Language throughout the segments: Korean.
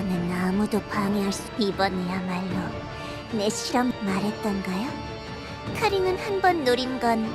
이제는 아무도 방해할 수... 이번이야말로 내 실험 말했던가요? 카링은 한 번 노린 건...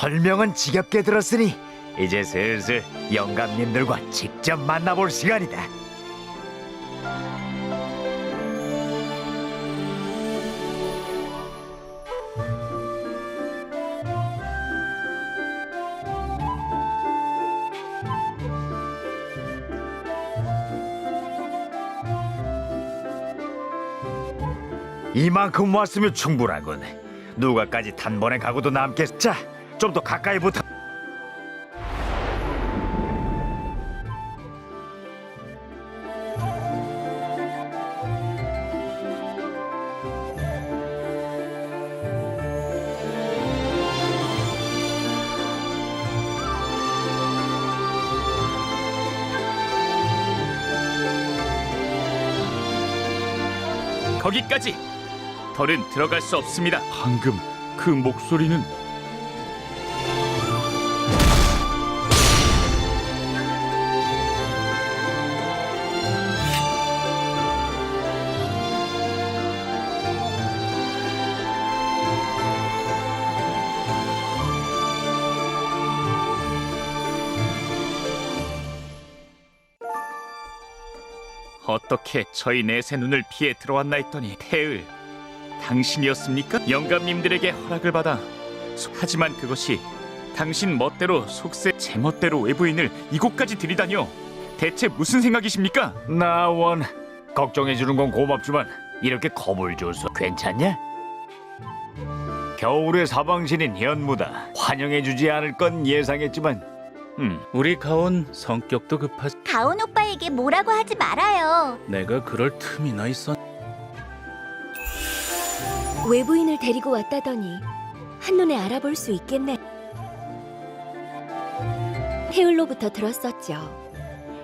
설명은 지겹게 들었으니 이제 슬슬 영감님들과 직접 만나볼 시간이다. 이만큼 왔으면 충분하군. 누가까지 단번에 가고도 남겠. 자, 좀 더 가까이 붙어. 거기까지! 더는 들어갈 수 없습니다. 방금 그 목소리는 어떻게 저희 넷의 눈을 피해 들어왔나 했더니 태을, 당신이었습니까? 영감님들에게 허락을 받아 하지만 그것이 당신 멋대로 속세 제 멋대로 외부인을 이곳까지 들이다니요. 대체 무슨 생각이십니까? 나원, 걱정해주는 건 고맙지만 이렇게 겁을 줘서 괜찮냐? 겨울의 사방신인 현무다. 환영해주지 않을 건 예상했지만 우리 가온 성격도 급하지. 가온 오빠에게 뭐라고 하지 말아요. 내가 그럴 틈이나 있었. 외부인을 데리고 왔다더니 한눈에 알아볼 수 있겠네. 태울로부터 들었었죠.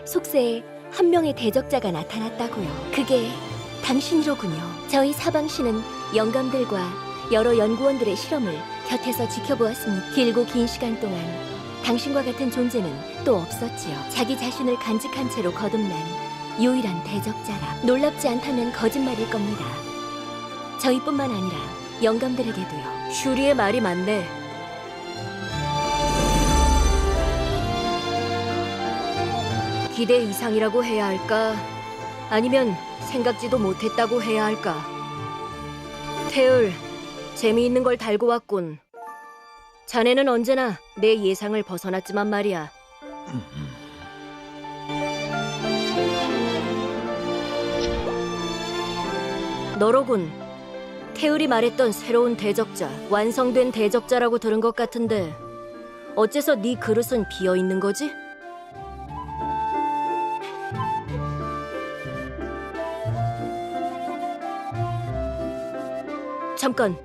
속세에 한 명의 대적자가 나타났다고요. 그게 당신이로군요. 저희 사방시는 영감들과 여러 연구원들의 실험을 곁에서 지켜보았습니다. 길고 긴 시간 동안 당신과 같은 존재는 또 없었지요. 자기 자신을 간직한 채로 거듭난 유일한 대적자라. 놀랍지 않다면 거짓말일 겁니다. 저희뿐만 아니라 영감들에게도요. 슈리의 말이 맞네. 기대 이상이라고 해야 할까? 아니면 생각지도 못했다고 해야 할까? 태울, 재미있는 걸 달고 왔군. 자네는 언제나 내 예상을 벗어났지만 말이야. 너로군. 태울이 말했던 새로운 대적자, 완성된 대적자라고 들은 것 같은데 어째서 네 그릇은 비어있는 거지? 잠깐,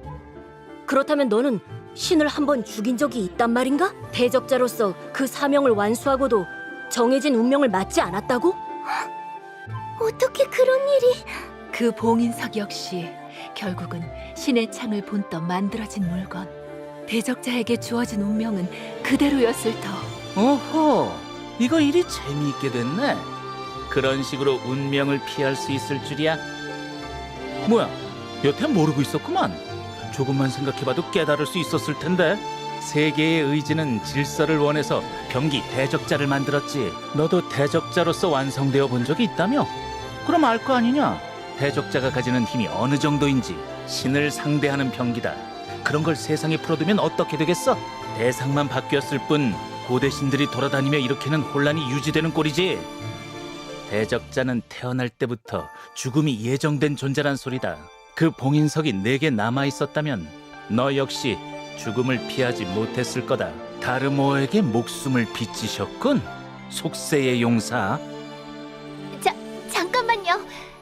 그렇다면 너는 신을 한 번 죽인 적이 있단 말인가? 대적자로서 그 사명을 완수하고도 정해진 운명을 맞지 않았다고? 어떻게 그런 일이? 그 봉인석 역시 결국은 신의 창을 본떠 만들어진 물건. 대적자에게 주어진 운명은 그대로였을 터. 어허, 이거 일이 재미있게 됐네. 그런 식으로 운명을 피할 수 있을 줄이야. 뭐야, 여태 모르고 있었구만. 조금만 생각해봐도 깨달을 수 있었을 텐데. 세계의 의지는 질서를 원해서 병기 대적자를 만들었지. 너도 대적자로서 완성되어 본 적이 있다며? 그럼 알 거 아니냐? 대적자가 가지는 힘이 어느 정도인지. 신을 상대하는 병기다. 그런 걸 세상에 풀어두면 어떻게 되겠어? 대상만 바뀌었을 뿐 고대 신들이 돌아다니며 이렇게는 혼란이 유지되는 꼴이지. 대적자는 태어날 때부터 죽음이 예정된 존재란 소리다. 그 봉인석이 내게 남아있었다면 너 역시 죽음을 피하지 못했을 거다. 다르모에게 목숨을 빚지셨군. 속세의 용사. 잠깐만요.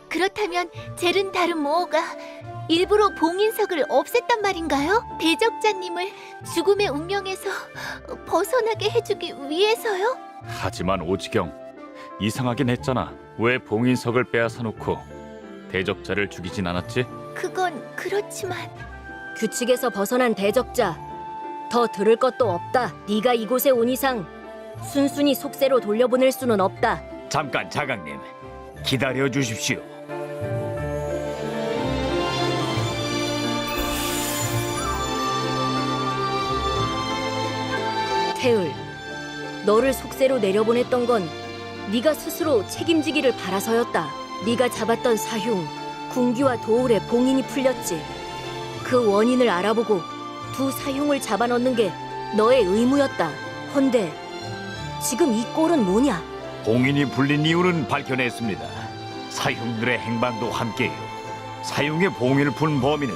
그렇다면 제른 다른 모어가 일부러 봉인석을 없앴단 말인가요? 대적자님을 죽음의 운명에서 벗어나게 해주기 위해서요? 하지만 오지경, 이상하긴 했잖아. 왜 봉인석을 빼앗아 놓고 대적자를 죽이진 않았지? 그건 그렇지만 규칙에서 벗어난 대적자. 더 들을 것도 없다. 네가 이곳에 온 이상 순순히 속세로 돌려보낼 수는 없다. 잠깐 자강님 기다려 주십시오. 태을, 너를 속세로 내려보냈던 건 네가 스스로 책임지기를 바라서였다. 네가 잡았던 사흉, 군기와 도울의 봉인이 풀렸지. 그 원인을 알아보고 두 사흉을 잡아넣는 게 너의 의무였다. 헌데 지금 이 꼴은 뭐냐? 봉인이 풀린 이유는 밝혀냈습니다. 사흉들의 행방도 함께요. 사흉의 봉인을 푼 범인은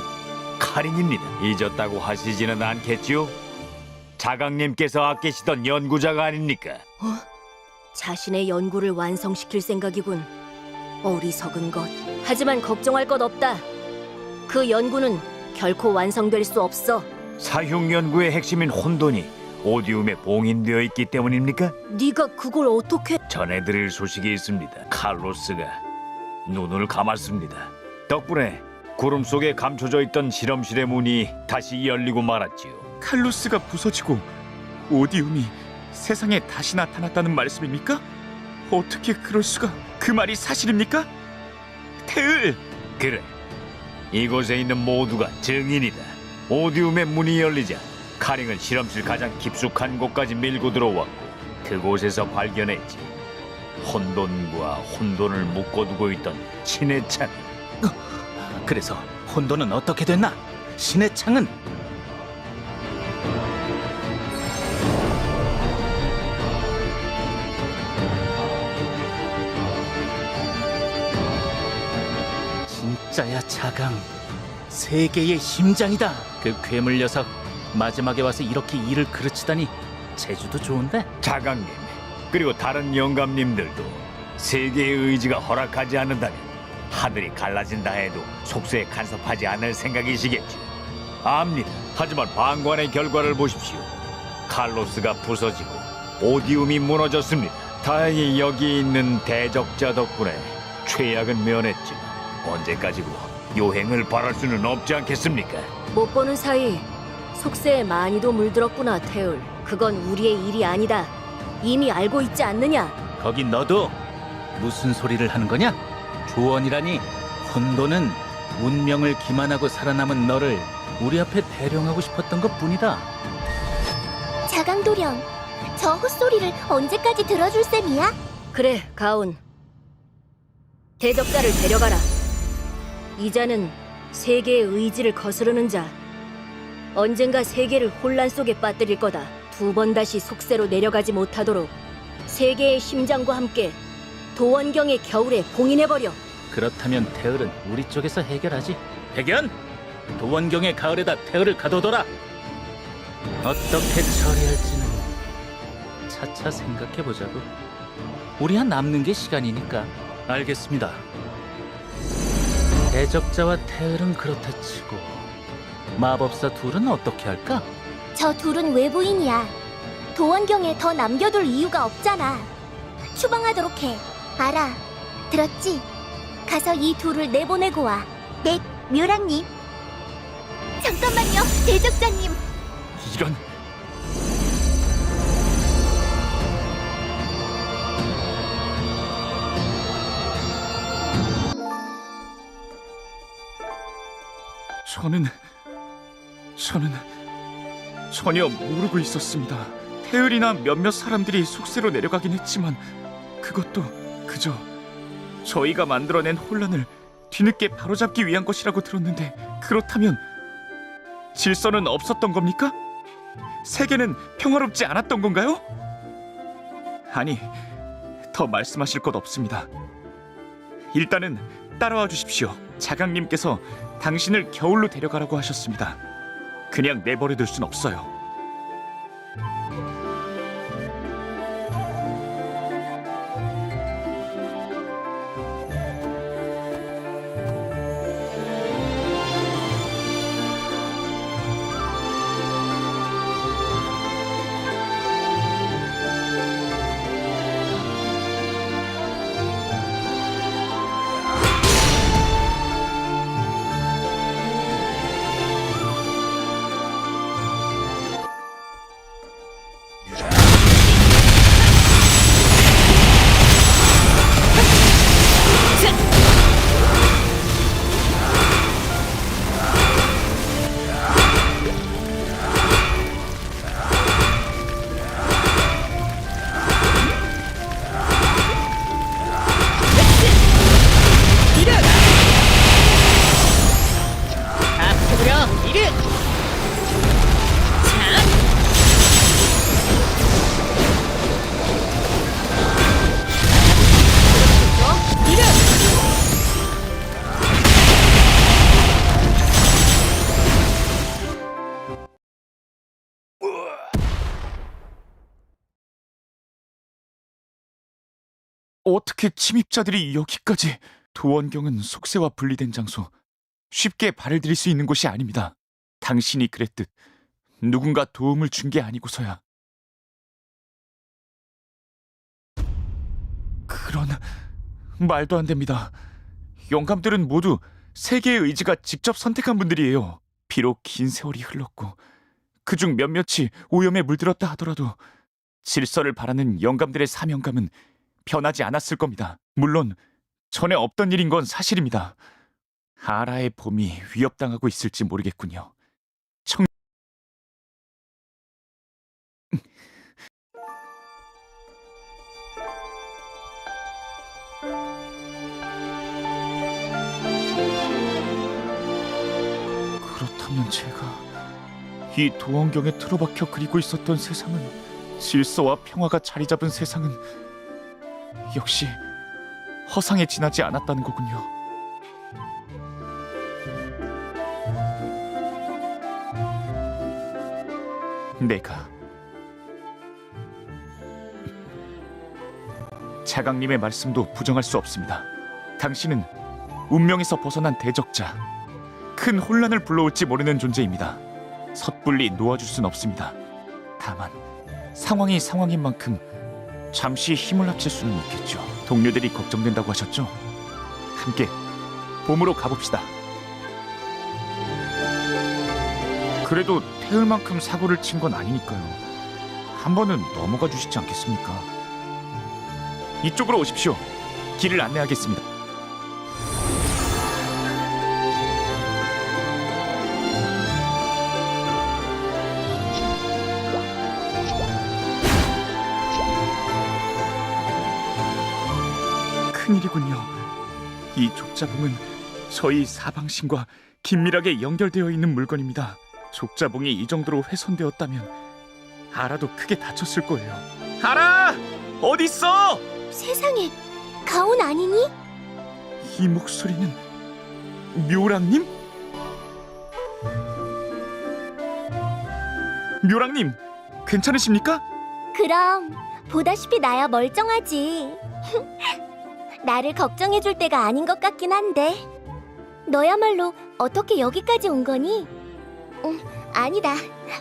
카린입니다. 잊었다고 하시지는 않겠지요? 자강님께서 아끼시던 연구자가 아닙니까? 자신의 연구를 완성시킬 생각이군. 어리석은 것. 하지만 걱정할 것 없다. 그 연구는 결코 완성될 수 없어. 사흉 연구의 핵심인 혼돈이 오디움에 봉인되어 있기 때문입니까? 네가 그걸 어떻게... 전해드릴 소식이 있습니다. 칼로스가 눈을 감았습니다. 덕분에 구름 속에 감춰져 있던 실험실의 문이 다시 열리고 말았지요. 칼루스가 부서지고 오디움이 세상에 다시 나타났다는 말씀입니까? 어떻게 그럴 수가? 그 말이 사실입니까? 태을! 그래, 이곳에 있는 모두가 증인이다. 오디움의 문이 열리자 카링은 실험실 가장 깊숙한 곳까지 밀고 들어왔고 그곳에서 발견했지. 혼돈과 혼돈을 묶어두고 있던 신의 창. 그래서 혼돈은 어떻게 됐나? 신의 창은? 대적자야 자강. 세계의 심장이다. 그 괴물 녀석 마지막에 와서 이렇게 일을 그르치다니 제주도 좋은데? 자강님 그리고 다른 영감님들도 세계의 의지가 허락하지 않는다면 하늘이 갈라진다 해도 속세에 간섭하지 않을 생각이시겠죠. 압니다. 하지만 방관의 결과를 보십시오. 칼로스가 부서지고 오디움이 무너졌습니다. 다행히 여기 있는 대적자 덕분에 최악은 면했지만 언제까지고 요행을 바랄 수는 없지 않겠습니까? 못 보는 사이 속세에 많이도 물들었구나, 태울. 그건 우리의 일이 아니다. 이미 알고 있지 않느냐? 거기 너도 무슨 소리를 하는 거냐? 조언이라니. 혼돈은 운명을 기만하고 살아남은 너를 우리 앞에 대령하고 싶었던 것뿐이다. 자강도령, 저 헛소리를 언제까지 들어줄 셈이야? 그래, 가온. 대적자를 데려가라. 이자는 세계의 의지를 거스르는 자. 언젠가 세계를 혼란 속에 빠뜨릴 거다. 2번 다시 속세로 내려가지 못하도록 세계의 심장과 함께 도원경의 겨울에 봉인해버려. 그렇다면 태을은 우리 쪽에서 해결하지. 백연! 도원경의 가을에다 태을을 가둬둬라. 어떻게 처리할지는 차차 생각해보자고. 우리야 남는 게 시간이니까. 알겠습니다. 대적자와 태을은 그렇다 치고 마법사 둘은 어떻게 할까? 저 둘은 외부인이야. 도원경에 더 남겨둘 이유가 없잖아. 추방하도록 해. 알아. 들었지? 가서 이 둘을 내보내고 와. 네, 묘랑님. 잠깐만요, 대적자님. 이런... 저는 전혀 모르고 있었습니다. 태을이나 몇몇 사람들이 속세로 내려가긴 했지만 그것도 그저 저희가 만들어낸 혼란을 뒤늦게 바로잡기 위한 것이라고 들었는데, 그렇다면 질서는 없었던 겁니까? 세계는 평화롭지 않았던 건가요? 아니, 더 말씀하실 것 없습니다. 일단은 따라와 주십시오. 자강님께서 당신을 겨울로 데려가라고 하셨습니다. 그냥 내버려둘 순 없어요. 어떻게 침입자들이 여기까지? 도원경은 속세와 분리된 장소, 쉽게 발을 들일 수 있는 곳이 아닙니다. 당신이 그랬듯 누군가 도움을 준 게 아니고서야. 그런... 말도 안 됩니다. 영감들은 모두 세계의 의지가 직접 선택한 분들이에요. 비록 긴 세월이 흘렀고 그중 몇몇이 오염에 물들었다 하더라도 질서를 바라는 영감들의 사명감은 변하지 않았을 겁니다. 물론 전에 없던 일인 건 사실입니다. 아라의 봄이 위협당하고 있을지 모르겠군요. 그렇다면 제가 이 도원경에 틀어박혀 그리고 있었던 세상은, 질서와 평화가 자리 잡은 세상은 역시 허상에 지나지 않았다는 거군요. 내가 자강님의 말씀도 부정할 수 없습니다. 당신은 운명에서 벗어난 대적자, 큰 혼란을 불러올지 모르는 존재입니다. 섣불리 놓아줄 순 없습니다. 다만 상황이 상황인 만큼 잠시 힘을 합칠 수는 있겠죠. 동료들이 걱정된다고 하셨죠? 함께 봄으로 가봅시다. 그래도 태을만큼 사고를 친 건 아니니까요. 한 번은 넘어가 주시지 않겠습니까? 이쪽으로 오십시오. 길을 안내하겠습니다. 큰일이군요. 이 족자봉은 저희 사방신과 긴밀하게 연결되어 있는 물건입니다. 족자봉이 이 정도로 훼손되었다면 아라도 크게 다쳤을 거예요. 아라! 어딨어? 세상에, 가온 아니니? 이 목소리는 묘랑님? 묘랑님, 괜찮으십니까? 그럼 보다시피 나야 멀쩡하지. 나를 걱정해줄 때가 아닌 것 같긴 한데. 너야말로 어떻게 여기까지 온 거니? 아니다.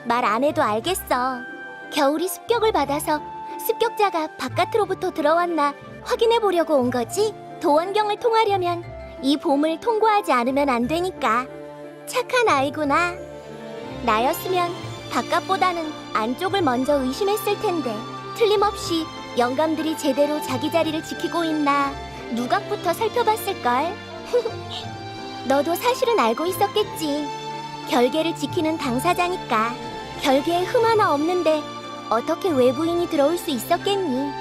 말 안 해도 알겠어. 겨울이 습격을 받아서 습격자가 바깥으로부터 들어왔나 확인해 보려고 온 거지? 도원경을 통하려면 이 봄을 통과하지 않으면 안 되니까. 착한 아이구나. 나였으면 바깥보다는 안쪽을 먼저 의심했을 텐데 틀림없이 영감들이 제대로 자기 자리를 지키고 있나 누각부터 살펴봤을걸. 너도 사실은 알고 있었겠지. 결계를 지키는 당사자니까. 결계에 흠 하나 없는데 어떻게 외부인이 들어올 수 있었겠니?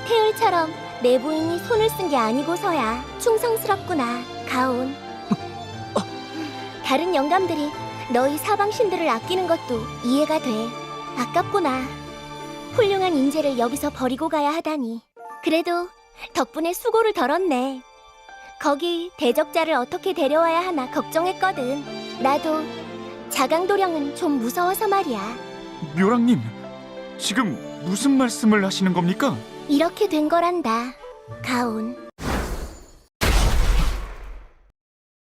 태을처럼 내부인이 손을 쓴 게 아니고서야 충성스럽구나, 가온. 다른 영감들이 너희 사방신들을 아끼는 것도 이해가 돼. 아깝구나. 훌륭한 인재를 여기서 버리고 가야 하다니. 그래도 덕분에 수고를 덜었네. 거기 대적자를 어떻게 데려와야 하나 걱정했거든. 나도 자강도령은 좀 무서워서 말이야. 묘랑님, 지금 무슨 말씀을 하시는 겁니까? 이렇게 된 거란다, 가온.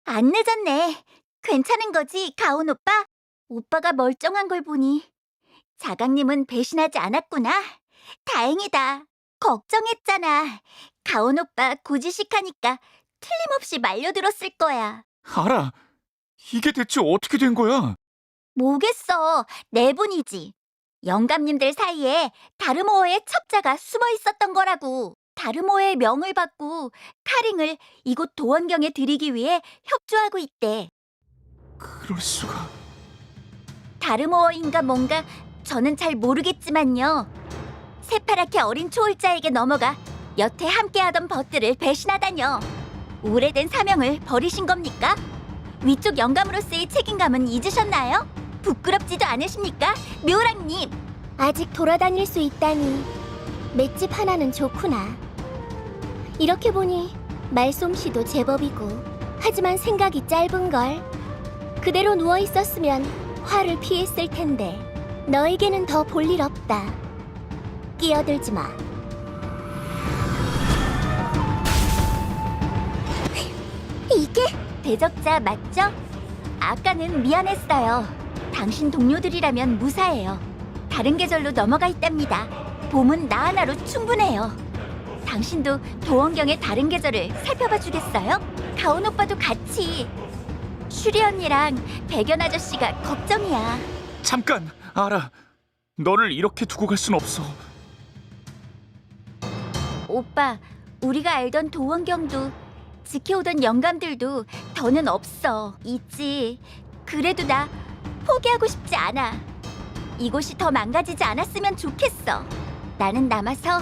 안 늦었네. 괜찮은 거지, 가온 오빠? 오빠가 멀쩡한 걸 보니 자강님은 배신하지 않았구나. 다행이다. 걱정했잖아. 가온 오빠 고지식하니까 틀림없이 말려들었을 거야. 알아. 이게 대체 어떻게 된 거야? 뭐겠어. 내분이지. 영감님들 사이에 다르모어의 첩자가 숨어 있었던 거라고. 다르모어의 명을 받고 카링을 이곳 도원경에 들이기 위해 협조하고 있대. 그럴 수가. 다르모어인가 뭔가 저는 잘 모르겠지만요. 새파랗게 어린 초월자에게 넘어가 여태 함께하던 벗들을 배신하다뇨. 오래된 사명을 버리신 겁니까? 위쪽 영감으로서의 책임감은 잊으셨나요? 부끄럽지도 않으십니까, 묘랑님? 아직 돌아다닐 수 있다니 맷집 하나는 좋구나. 이렇게 보니 말솜씨도 제법이고, 하지만 생각이 짧은걸. 그대로 누워있었으면 화를 피했을 텐데 너에게는 더 볼 일 없다. 끼어들지 마. 이게 대적자 맞죠? 아까는 미안했어요. 당신 동료들이라면 무사해요. 다른 계절로 넘어가 있답니다. 봄은 나 하나로 충분해요. 당신도 도원경의 다른 계절을 살펴봐 주겠어요? 가온 오빠도 같이. 슈리 언니랑 백연 아저씨가 걱정이야. 잠깐, 알아. 너를 이렇게 두고 갈 순 없어. 오빠, 우리가 알던 도원경도 지켜오던 영감들도 더는 없어. 있지. 그래도 나 포기하고 싶지 않아. 이곳이 더 망가지지 않았으면 좋겠어. 나는 남아서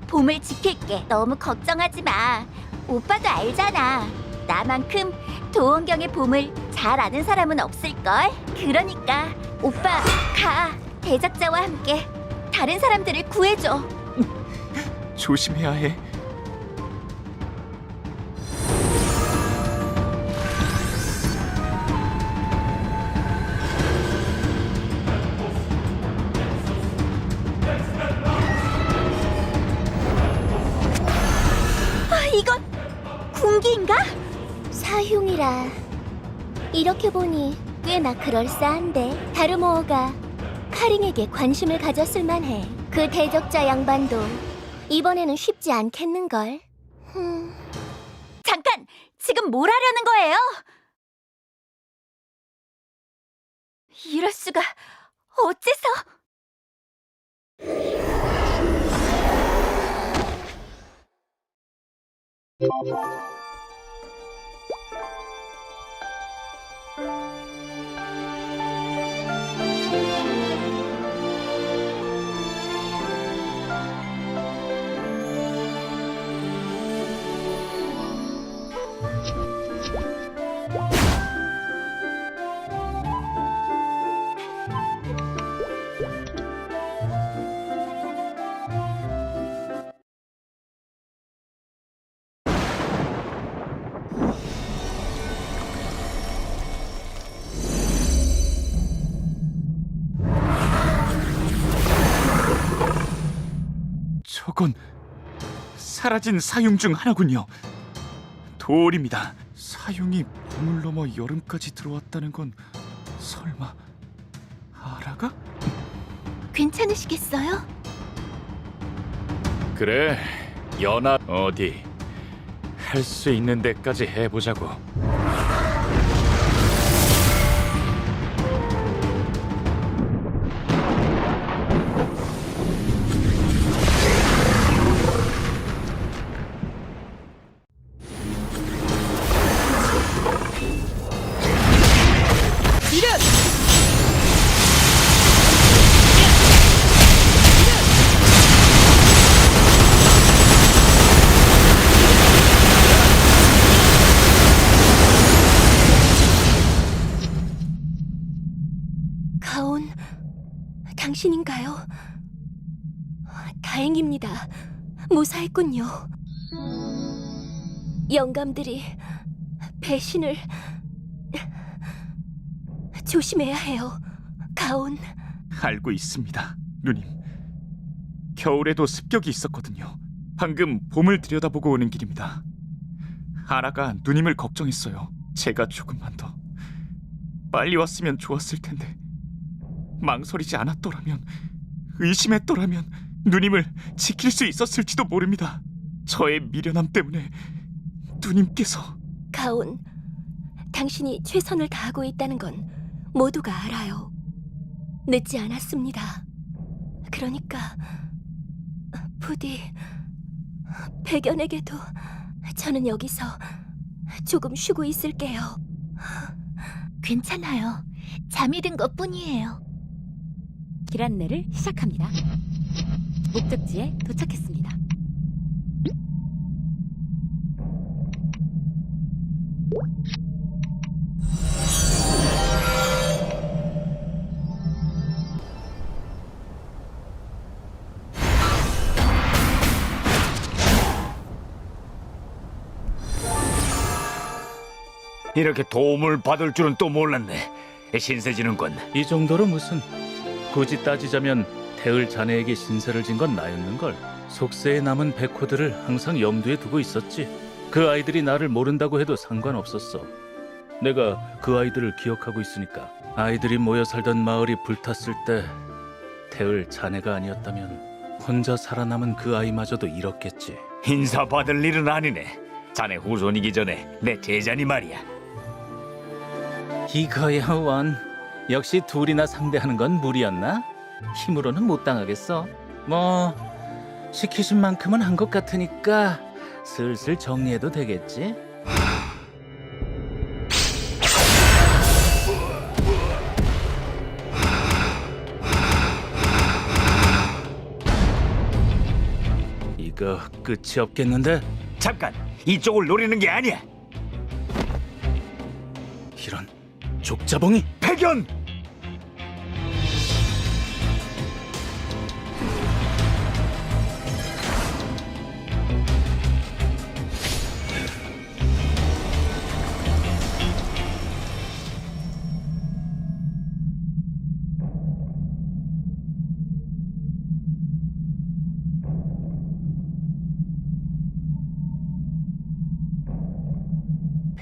봄을 지킬게. 너무 걱정하지 마. 오빠도 알잖아. 나만큼 도원경의 봄을 잘 아는 사람은 없을걸? 그러니까 오빠 가. 대적자와 함께 다른 사람들을 구해줘. 조심해야 해. 처음이라. 이렇게 보니 꽤나 그럴싸한데. 다르모어가 카링에게 관심을 가졌을 만해. 그 대적자 양반도 이번에는 쉽지 않겠는걸. 잠깐! 지금 뭘 하려는 거예요? 이럴 수가... 어째서... 저건 사라진 사융 중 하나군요. 돌입니다. 사융이 봄을 넘어 여름까지 들어왔다는 건 설마 아라가? 괜찮으시겠어요? 그래, 연아 어디 할 수 있는 데까지 해보자고. 가온... 당신인가요? 다행입니다. 무사했군요. 영감들이 배신을... 조심해야 해요. 가온... 알고 있습니다, 누님. 겨울에도 습격이 있었거든요. 방금 봄을 들여다보고 오는 길입니다. 아라가 누님을 걱정했어요. 제가 조금만 더 빨리 왔으면 좋았을 텐데, 망설이지 않았더라면, 의심했더라면 누님을 지킬 수 있었을지도 모릅니다. 저의 미련함 때문에 누님께서... 가온... 당신이 최선을 다하고 있다는 건 모두가 알아요. 늦지 않았습니다. 그러니까... 부디... 백연에게도 저는 여기서 조금 쉬고 있을게요. 괜찮아요. 잠이 든 것뿐이에요. 길 안내를 시작합니다. 목적지에 도착했습니다. 이렇게 도움을 받을 줄은 또 몰랐네. 신세지는군. 이 정도로 무슨... 굳이 따지자면 태을 자네에게 신세를 진 건 나였는걸. 속세에 남은 백호들을 항상 염두에 두고 있었지. 그 아이들이 나를 모른다고 해도 상관없었어. 내가 그 아이들을 기억하고 있으니까. 아이들이 모여 살던 마을이 불탔을 때 태을 자네가 아니었다면 혼자 살아남은 그 아이마저도 잃었겠지. 인사받을 일은 아니네. 자네 후손이기 전에 내 제자니 말이야. 이거야 원. 역시 둘이나 상대하는 건 무리였나? 힘으로는 못 당하겠어. 뭐 시키신 만큼은 한 것 같으니까 슬슬 정리해도 되겠지? 이거 끝이 없겠는데? 잠깐, 이쪽을 노리는 게 아니야. 이런 족자봉이. 백연!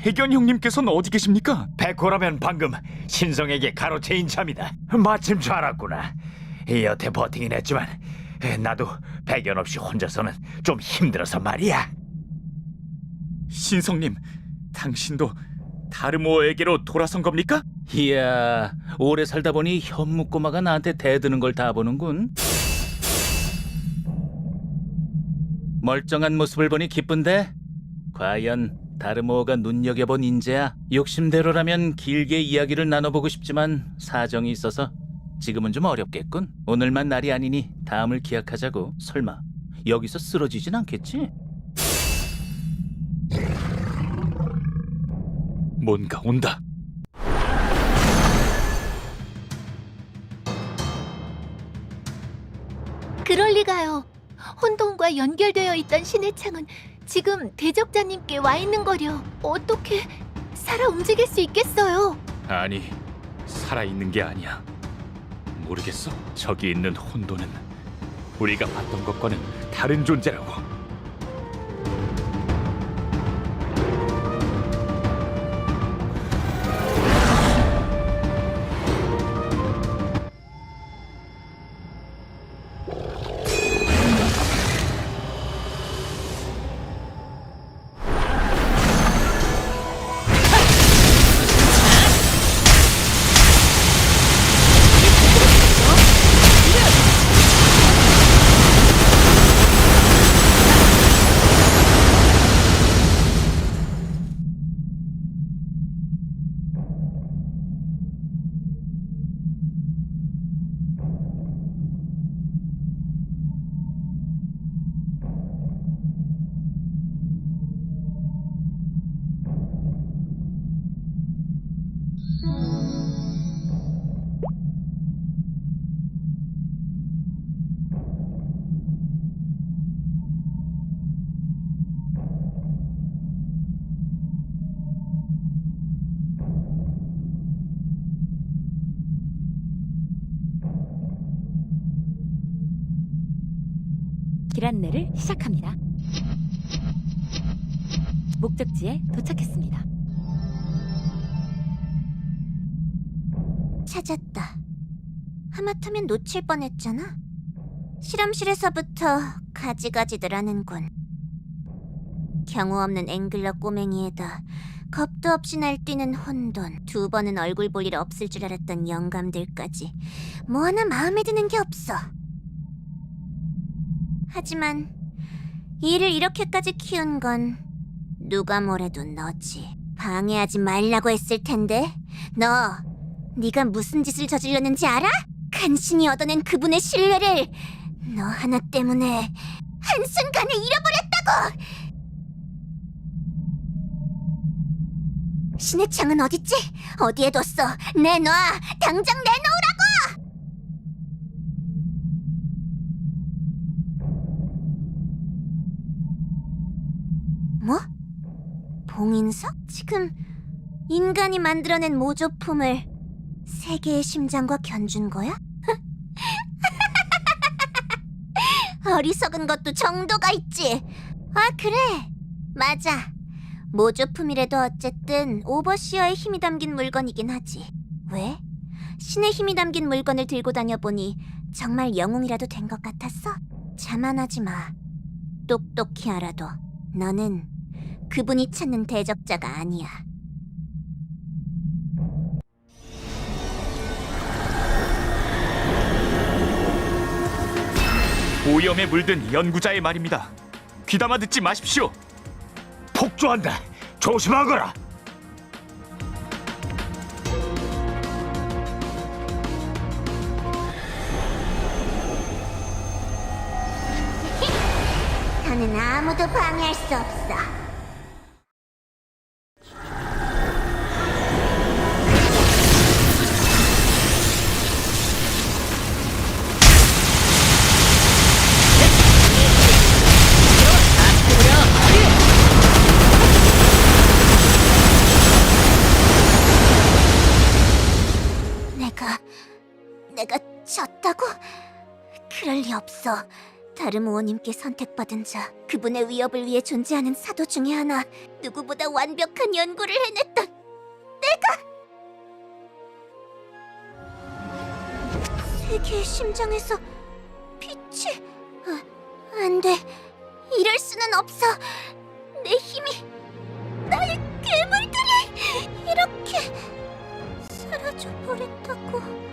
해견 형님께서는 어디 계십니까? 백호라면 방금 신성에게 가로채인 참이다. 마침 잘 왔구나. 여태 버티긴 했지만 나도 배견 없이 혼자서는 좀 힘들어서 말이야. 신성님, 당신도 다르모에게로 돌아선 겁니까? 이야, 오래 살다 보니 현묵고마가 나한테 대드는 걸 다 보는군. 멀쩡한 모습을 보니 기쁜데? 과연 다르모가 눈여겨본 인재야? 욕심대로라면 길게 이야기를 나눠보고 싶지만 사정이 있어서 지금은 좀 어렵겠군. 오늘만 날이 아니니 다음을 기약하자고. 설마 여기서 쓰러지진 않겠지? 뭔가 온다. 그럴 리가요. 혼돈과 연결되어 있던 신의 창은 지금 대적자님께 와 있는 거려. 어떻게 살아 움직일 수 있겠어요? 아니, 살아있는 게 아니야. 모르겠어. 저기 있는 혼돈은 우리가 봤던 것과는 다른 존재라고. 길 안내를 시작합니다. 목적지에 도착했습니다. 찾았다. 하마터면 놓칠 뻔했잖아. 실험실에서부터 가지가지들 하는군. 경우 없는 앵글러 꼬맹이에다 겁도 없이 날뛰는 혼돈, 2번은 얼굴 볼 일 없을 줄 알았던 영감들까지 뭐 하나 마음에 드는 게 없어. 하지만 이를 이렇게까지 키운 건 누가 뭐래도 너지. 방해하지 말라고 했을 텐데. 네가 무슨 짓을 저질렀는지 알아? 간신히 얻어낸 그분의 신뢰를 너 하나 때문에 한순간에 잃어버렸다고! 신의 창은 어딨지? 어디에 뒀어? 내놔! 당장 내놓으라고! 뭐? 봉인석? 지금 인간이 만들어낸 모조품을 세계의 심장과 견준 거야? 어리석은 것도 정도가 있지. 아, 그래. 맞아. 모조품이라도 어쨌든 오버시어의 힘이 담긴 물건이긴 하지. 왜? 신의 힘이 담긴 물건을 들고 다녀보니 정말 영웅이라도 된 것 같았어? 자만하지 마. 똑똑히 알아도 너는 그분이 찾는 대적자가 아니야. 오염에 물든 연구자의 말입니다. 귀담아 듣지 마십시오. 폭주한다. 조심하거라. 나는 아무도 방해할 수 없어. 내가 졌다고? 그럴 리 없어. 다르무어님께 선택받은 자, 그분의 위협을 위해 존재하는 사도 중에 하나, 누구보다 완벽한 연구를 해냈던 내가! 세계의 심장에서 빛이... 안 돼. 이럴 수는 없어. 내 힘이... 나의 괴물들이 이렇게 사라져버린다고.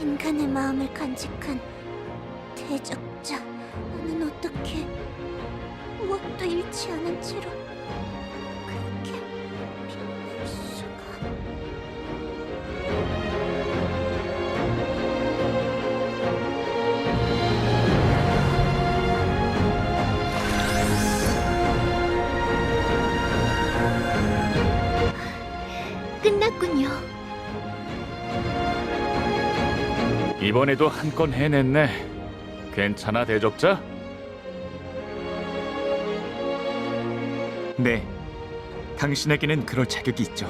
인간의 마음을 간직한 대적자. 나는 어떻게 무엇도 잃지 않은 채로 그렇게 빛날 수가... 끝났군요. 이번에도 한 건 해냈네. 괜찮아, 대적자? 네, 당신에게는 그럴 자격이 있죠.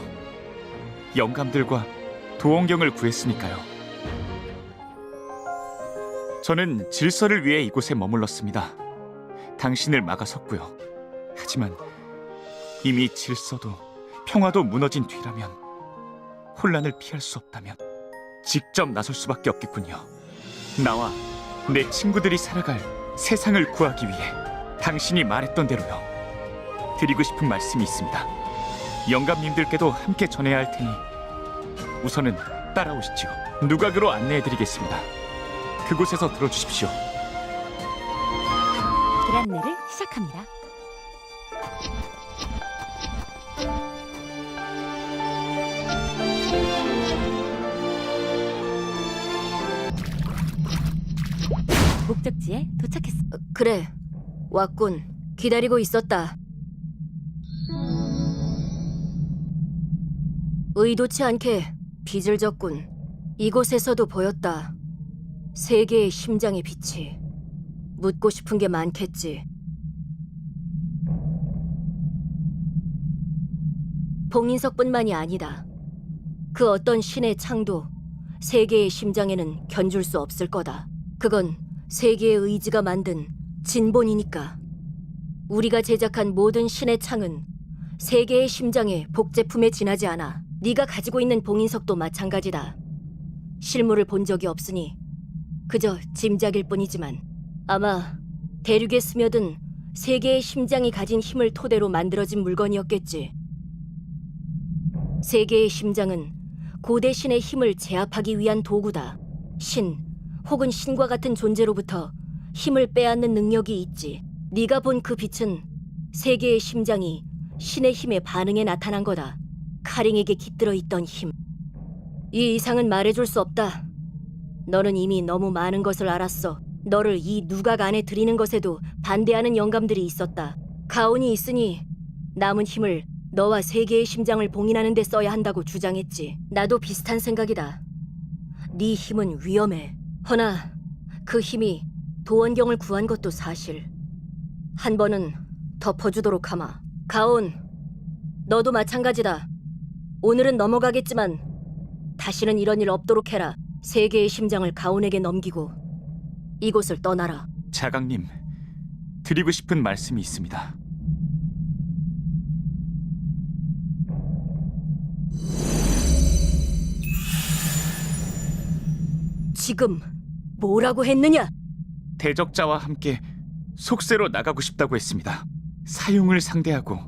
영감들과 도원경을 구했으니까요. 저는 질서를 위해 이곳에 머물렀습니다. 당신을 막아섰고요. 하지만 이미 질서도 평화도 무너진 뒤라면, 혼란을 피할 수 없다면 직접 나설 수밖에 없겠군요. 나와 내 친구들이 살아갈 세상을 구하기 위해 당신이 말했던 대로요. 드리고 싶은 말씀이 있습니다. 영감님들께도 함께 전해야 할 테니 우선은 따라오시죠. 누각으로 안내해드리겠습니다. 그곳에서 들어주십시오. 길 안내를 시작합니다. 목적지에 도착했어. 그래, 왔군. 기다리고 있었다. 의도치 않게 빚을 졌군. 이곳에서도 보였다. 세계의 심장의 빛이. 묻고 싶은 게 많겠지. 봉인석뿐만이 아니다. 그 어떤 신의 창도 세계의 심장에는 견줄 수 없을 거다. 그건 세계의 의지가 만든 진본이니까. 우리가 제작한 모든 신의 창은 세계의 심장의 복제품에 지나지 않아. 네가 가지고 있는 봉인석도 마찬가지다. 실물을 본 적이 없으니 그저 짐작일 뿐이지만 아마 대륙에 스며든 세계의 심장이 가진 힘을 토대로 만들어진 물건이었겠지. 세계의 심장은 고대 신의 힘을 제압하기 위한 도구다. 신 혹은 신과 같은 존재로부터 힘을 빼앗는 능력이 있지. 네가 본 그 빛은 세계의 심장이 신의 힘에 반응해 나타난 거다. 카링에게 깃들어 있던 힘. 이 이상은 말해줄 수 없다. 너는 이미 너무 많은 것을 알았어. 너를 이 누각 안에 들이는 것에도 반대하는 영감들이 있었다. 가온이 있으니 남은 힘을 너와 세계의 심장을 봉인하는 데 써야 한다고 주장했지. 나도 비슷한 생각이다. 네 힘은 위험해. 허나 그 힘이 도원경을 구한 것도 사실. 한 번은 덮어주도록 하마. 가온, 너도 마찬가지다. 오늘은 넘어가겠지만 다시는 이런 일 없도록 해라. 세계의 심장을 가온에게 넘기고 이곳을 떠나라. 자강님, 드리고 싶은 말씀이 있습니다. 지금 뭐라고 했느냐? 대적자와 함께 속세로 나가고 싶다고 했습니다. 사용을 상대하고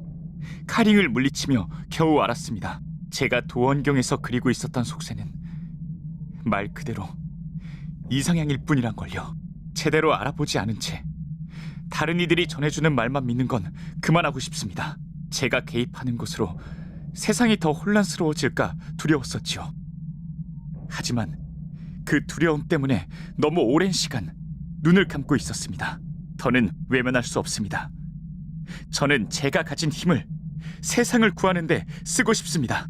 카링을 물리치며 겨우 알았습니다. 제가 도원경에서 그리고 있었던 속세는 말 그대로 이상향일 뿐이란 걸요. 제대로 알아보지 않은 채 다른 이들이 전해주는 말만 믿는 건 그만하고 싶습니다. 제가 개입하는 것으로 세상이 더 혼란스러워질까 두려웠었지요. 하지만 그 두려움 때문에 너무 오랜 시간 눈을 감고 있었습니다. 더는 외면할 수 없습니다. 저는 제가 가진 힘을 세상을 구하는 데 쓰고 싶습니다.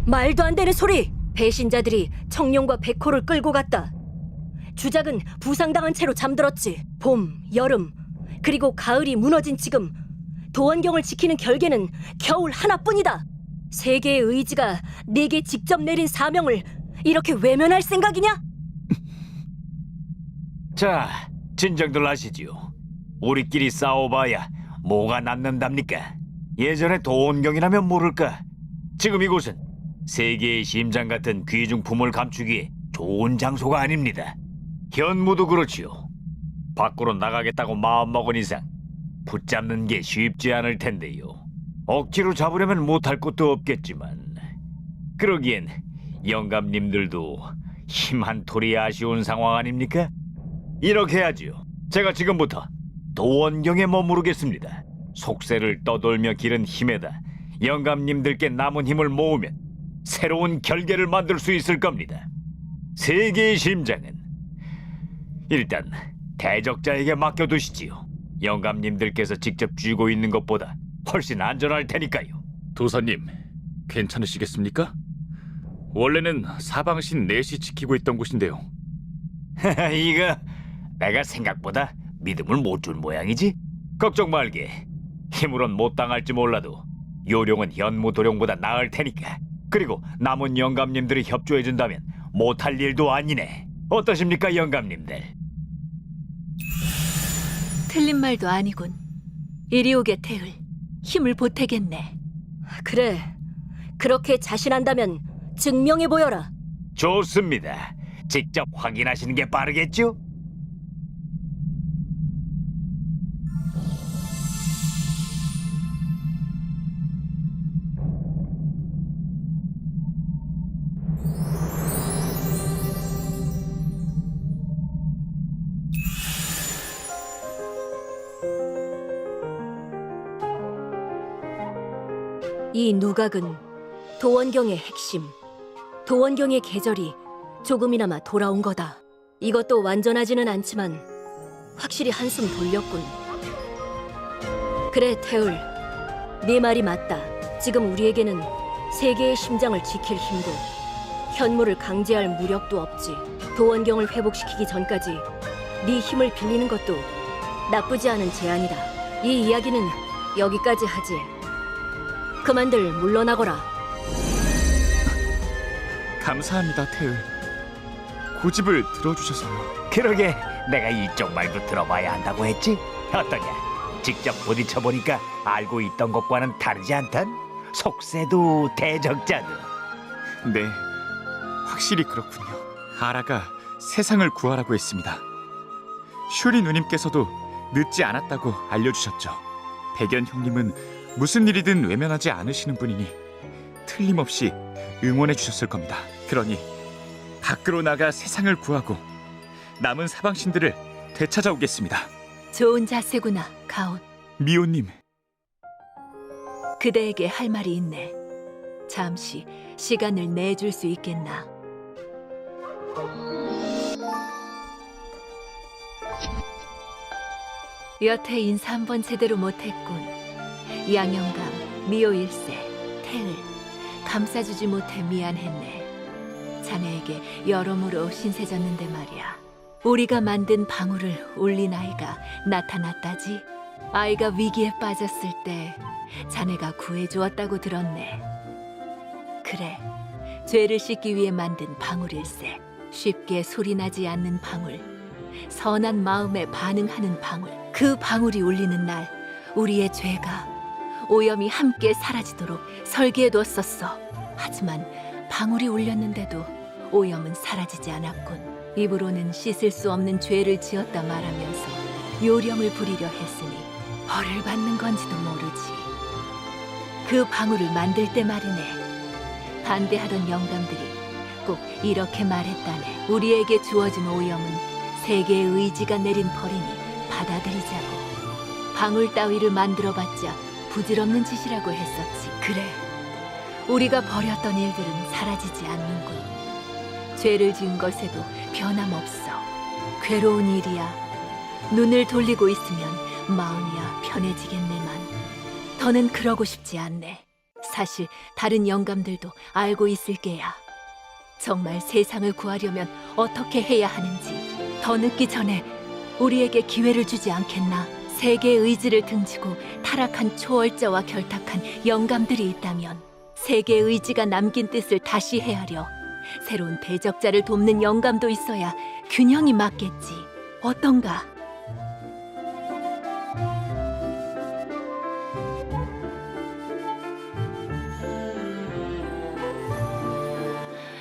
말도 안 되는 소리! 배신자들이 청룡과 백호를 끌고 갔다. 주작은 부상당한 채로 잠들었지. 봄, 여름, 그리고 가을이 무너진 지금 도원경을 지키는 결계는 겨울 하나뿐이다. 세계의 의지가 내게 직접 내린 사명을 이렇게 외면할 생각이냐? 자, 진정들 하시지요. 우리끼리 싸워봐야 뭐가 남는답니까? 예전에 도원경이라면 모를까? 지금 이곳은 세계의 심장 같은 귀중품을 감추기에 좋은 장소가 아닙니다. 현무도 그렇지요. 밖으로 나가겠다고 마음먹은 이상 붙잡는 게 쉽지 않을 텐데요. 억지로 잡으려면 못할 것도 없겠지만 그러기엔 영감님들도 힘 한 톨이 아쉬운 상황 아닙니까? 이렇게 하지요. 제가 지금부터 도원경에 머무르겠습니다. 속세를 떠돌며 기른 힘에다 영감님들께 남은 힘을 모으면 새로운 결계를 만들 수 있을 겁니다. 세계의 심장은 일단 대적자에게 맡겨두시지요. 영감님들께서 직접 쥐고 있는 것보다 훨씬 안전할 테니까요. 도사님, 괜찮으시겠습니까? 원래는 사방신 넷이 지키고 있던 곳인데요. 이거 내가 생각보다 믿음을 못 준 모양이지? 걱정 말게. 힘으론 못 당할지 몰라도 요령은 현무도령보다 나을 테니까. 그리고 남은 영감님들이 협조해준다면 못할 일도 아니네. 어떠십니까, 영감님들? 틀린 말도 아니군. 이리 오게 태을. 힘을 보태겠네. 그래, 그렇게 자신한다면 증명해 보여라. 좋습니다. 직접 확인하시는 게 빠르겠죠? 이 누각은 도원경의 핵심, 도원경의 계절이 조금이나마 돌아온 거다. 이것도 완전하지는 않지만 확실히 한숨 돌렸군. 그래, 태울. 네 말이 맞다. 지금 우리에게는 세계의 심장을 지킬 힘도 현무를 강제할 무력도 없지. 도원경을 회복시키기 전까지 네 힘을 빌리는 것도 나쁘지 않은 제안이다. 이 이야기는 여기까지 하지. 그만들 물러나거라. 감사합니다, 태을. 고집을 들어주셔서요. 그러게 내가 이쪽 말도 들어봐야 한다고 했지? 어떠냐? 직접 부딪혀보니까 알고 있던 것과는 다르지 않단? 속세도 대적자도. 네, 확실히 그렇군요. 하라가 세상을 구하라고 했습니다. 슈리 누님께서도 늦지 않았다고 알려주셨죠. 백연 형님은 무슨 일이든 외면하지 않으시는 분이니 틀림없이 응원해 주셨을 겁니다. 그러니 밖으로 나가 세상을 구하고 남은 사방신들을 되찾아오겠습니다. 좋은 자세구나, 가온. 미호님, 그대에게 할 말이 있네. 잠시 시간을 내줄 수 있겠나? 여태 인사 한 번 제대로 못했군. 양영감, 미호 일세, 태을, 감싸주지 못해 미안했네. 자네에게 여러모로 신세졌는데 말이야. 우리가 만든 방울을 올린 아이가 나타났다지. 아이가 위기에 빠졌을 때 자네가 구해주었다고 들었네. 그래, 죄를 씻기 위해 만든 방울일세. 쉽게 소리나지 않는 방울, 선한 마음에 반응하는 방울. 그 방울이 울리는 날 우리의 죄가 오염이 함께 사라지도록 설계해뒀었어. 하지만 방울이 울렸는데도 오염은 사라지지 않았군. 입으로는 씻을 수 없는 죄를 지었다 말하면서 요령을 부리려 했으니 벌을 받는 건지도 모르지. 그 방울을 만들 때 말이네. 반대하던 영감들이 꼭 이렇게 말했다네. 우리에게 주어진 오염은 세계의 의지가 내린 벌이니 받아들이자고. 방울 따위를 만들어봤자 부질없는 짓이라고 했었지. 그래, 우리가 벌였던 일들은 사라지지 않는군. 죄를 지은 것에도 변함없어. 괴로운 일이야. 눈을 돌리고 있으면 마음이야 편해지겠네만 더는 그러고 싶지 않네. 사실 다른 영감들도 알고 있을 게야. 정말 세상을 구하려면 어떻게 해야 하는지 더 늦기 전에 우리에게 기회를 주지 않겠나? 세계의 의지를 등지고 타락한 초월자와 결탁한 영감들이 있다면 세계의 의지가 남긴 뜻을 다시 헤아려 새로운 대적자를 돕는 영감도 있어야 균형이 맞겠지. 어떤가?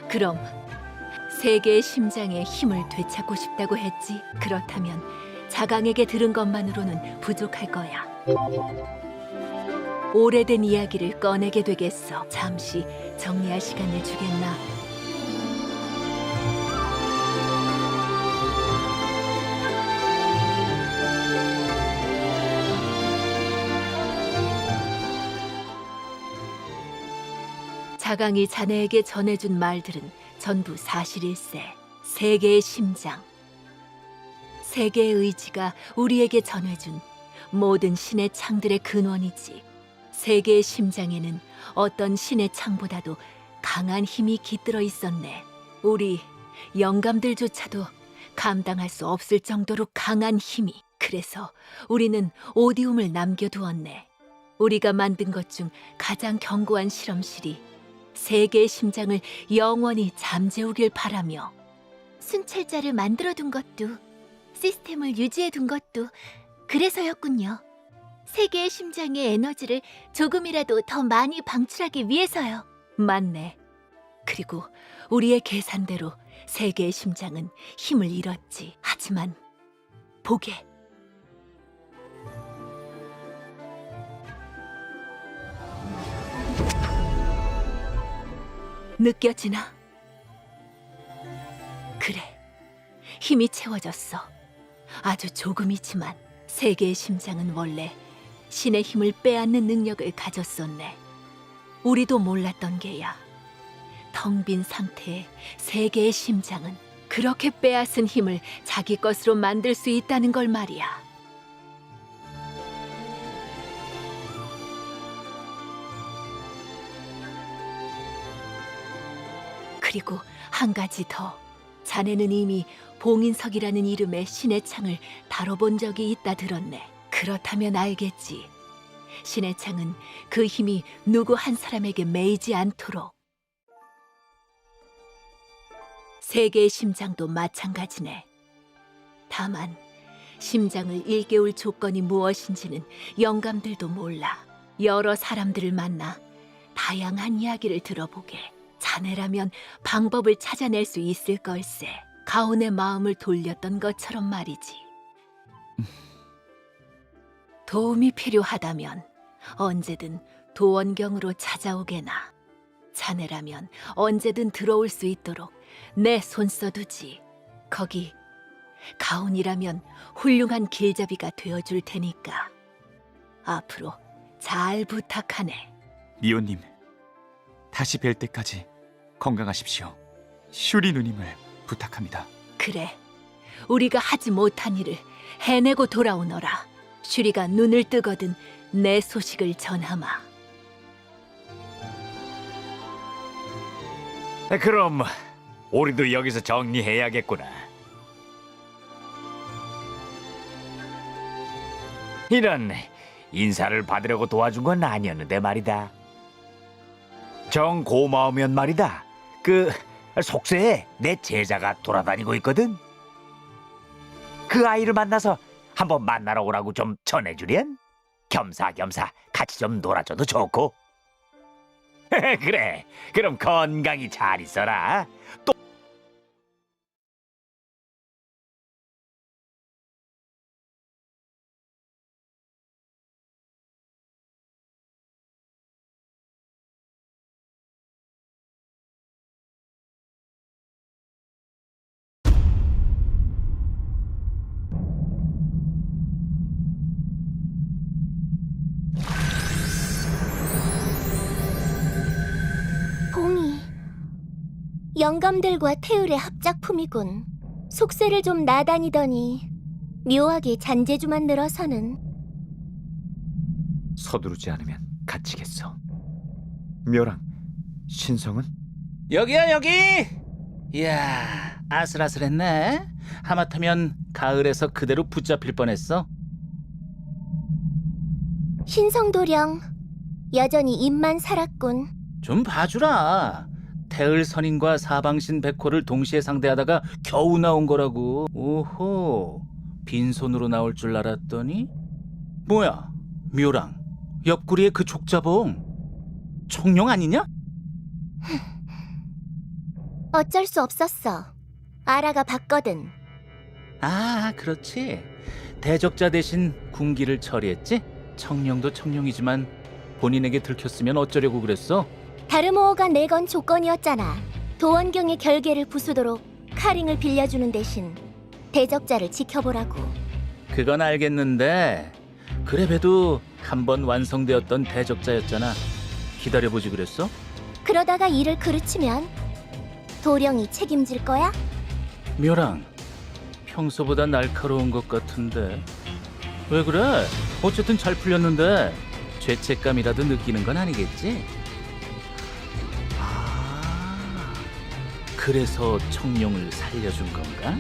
그럼 세계의 심장에 힘을 되찾고 싶다고 했지. 그렇다면 자강에게 들은 것만으로는 부족할 거야. 오래된 이야기를 꺼내게 되겠어. 잠시 정리할 시간을 주겠나? 자강이 자네에게 전해준 말들은 전부 사실일세. 세계의 심장. 세계의 의지가 우리에게 전해준 모든 신의 창들의 근원이지. 세계의 심장에는 어떤 신의 창보다도 강한 힘이 깃들어 있었네. 우리 영감들조차도 감당할 수 없을 정도로 강한 힘이. 그래서 우리는 오디움을 남겨두었네. 우리가 만든 것 중 가장 견고한 실험실이 세계의 심장을 영원히 잠재우길 바라며. 순찰자를 만들어둔 것도, 시스템을 유지해둔 것도 그래서였군요. 세계의 심장의 에너지를 조금이라도 더 많이 방출하기 위해서요. 맞네. 그리고 우리의 계산대로 세계의 심장은 힘을 잃었지. 하지만 보게. 느껴지나? 그래, 힘이 채워졌어. 아주 조금이지만. 세계의 심장은 원래 신의 힘을 빼앗는 능력을 가졌었네. 우리도 몰랐던 게야. 텅 빈 상태의 세계의 심장은 그렇게 빼앗은 힘을 자기 것으로 만들 수 있다는 걸 말이야. 그리고 한 가지 더. 자네는 이미 봉인석이라는 이름의 신의 창을 다뤄본 적이 있다 들었네. 그렇다면 알겠지. 신의 창은 그 힘이 누구 한 사람에게 매이지 않도록. 세계의 심장도 마찬가지네. 다만 심장을 일깨울 조건이 무엇인지는 영감들도 몰라. 여러 사람들을 만나 다양한 이야기를 들어보게. 자네라면 방법을 찾아낼 수 있을 걸세. 가온의 마음을 돌렸던 것처럼 말이지. 도움이 필요하다면 언제든 도원경으로 찾아오게나. 자네라면 언제든 들어올 수 있도록 내 손 써두지. 거기 가온이라면 훌륭한 길잡이가 되어줄 테니까. 앞으로 잘 부탁하네. 미호님, 다시 뵐 때까지 건강하십시오. 슈리 누님을 부탁합니다. 그래, 우리가 하지 못한 일을 해내고 돌아오너라. 슈리가 눈을 뜨거든 내 소식을 전하마. 그럼 우리도 여기서 정리해야겠구나. 이런, 인사를 받으려고 도와준 건 아니었는데 말이다. 정 고마우면 말이다. 그 속세에 내 제자가 돌아다니고 있거든. 그 아이를 만나서 한번 만나러 오라고 좀 전해주련? 겸사겸사 같이 좀 놀아줘도 좋고. 그래, 그럼 건강히 잘 있어라. 또 봉이, 영감들과 태율의 합작품이군. 속세를 좀 나다니더니 묘하게 잔재주만 늘어서는. 서두르지 않으면 갇히겠어. 묘랑, 신성은? 여기야 여기. 이야, 아슬아슬했네. 하마터면 가을에서 그대로 붙잡힐 뻔했어. 신성도령, 여전히 입만 살았군. 좀 봐주라. 태을 선인과 사방신 백호를 동시에 상대하다가 겨우 나온 거라고. 오호, 빈손으로 나올 줄 알았더니 뭐야, 묘랑 옆구리에 그 족자봉 청룡 아니냐? 어쩔 수 없었어. 아라가 봤거든. 아, 그렇지. 대적자 대신 군기를 처리했지? 청룡도 청룡이지만 본인에게 들켰으면 어쩌려고 그랬어? 다르모어가 내건 조건이었잖아. 도원경의 결계를 부수도록 카링을 빌려주는 대신 대적자를 지켜보라고. 그건 알겠는데 그래봬도 한 번 완성되었던 대적자였잖아. 기다려보지 그랬어? 그러다가 일을 그르치면 도령이 책임질 거야? 묘랑, 평소보다 날카로운 것 같은데 왜 그래? 어쨌든 잘 풀렸는데 죄책감이라도 느끼는 건 아니겠지? 아, 그래서 청룡을 살려준 건가?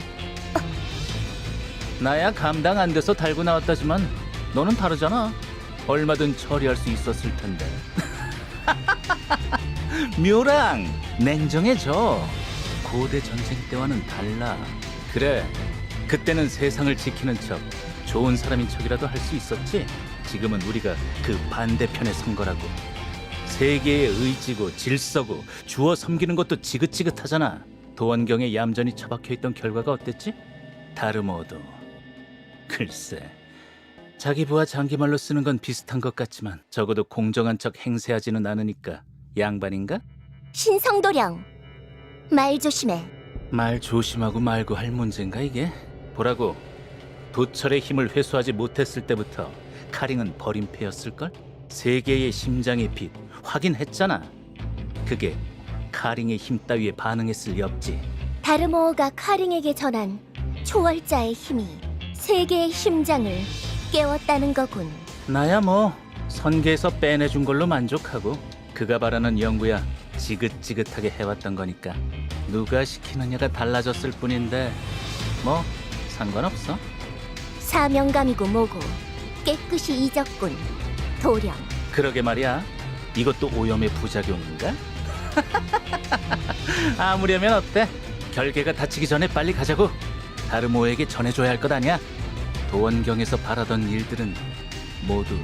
나야 감당 안 돼서 달고 나왔다지만 너는 다르잖아. 얼마든 처리할 수 있었을 텐데. 묘랑, 냉정해져. 고대 전쟁 때와는 달라. 그래, 그때는 세상을 지키는 척, 좋은 사람인 척이라도 할 수 있었지. 지금은 우리가 그 반대편에 선 거라고. 세계의 의지고 질서고 주어 섬기는 것도 지긋지긋하잖아. 도원경에 얌전히 처박혀 있던 결과가 어땠지? 다르모도 글쎄, 자기 부하 장기말로 쓰는 건 비슷한 것 같지만 적어도 공정한 척 행세하지는 않으니까 양반인가? 신성도령, 말 조심해. 말 조심하고 말고 할 문제인가 이게? 보라고, 도철의 힘을 회수하지 못했을 때부터 카링은 버림패였을걸? 세계의 심장의 빛 확인했잖아. 그게 카링의 힘 따위에 반응했을 리 없지. 다르모어가 카링에게 전한 초월자의 힘이 세계의 심장을 깨웠다는 거군. 나야 뭐 선계에서 빼내준 걸로 만족하고, 그가 바라는 연구야 지긋지긋하게 해왔던 거니까 누가 시키느냐가 달라졌을 뿐인데 뭐 상관없어. 사명감이고 뭐고 깨끗이 잊었군, 도령. 그러게 말이야. 이것도 오염의 부작용인가? 아무려면 어때? 결계가 다치기 전에 빨리 가자고. 다르모에게 전해줘야 할 것 아니야? 도원경에서 바라던 일들은 모두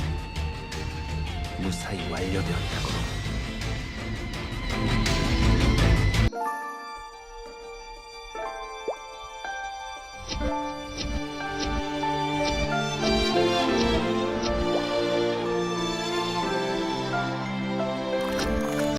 무사히 완료되었다고.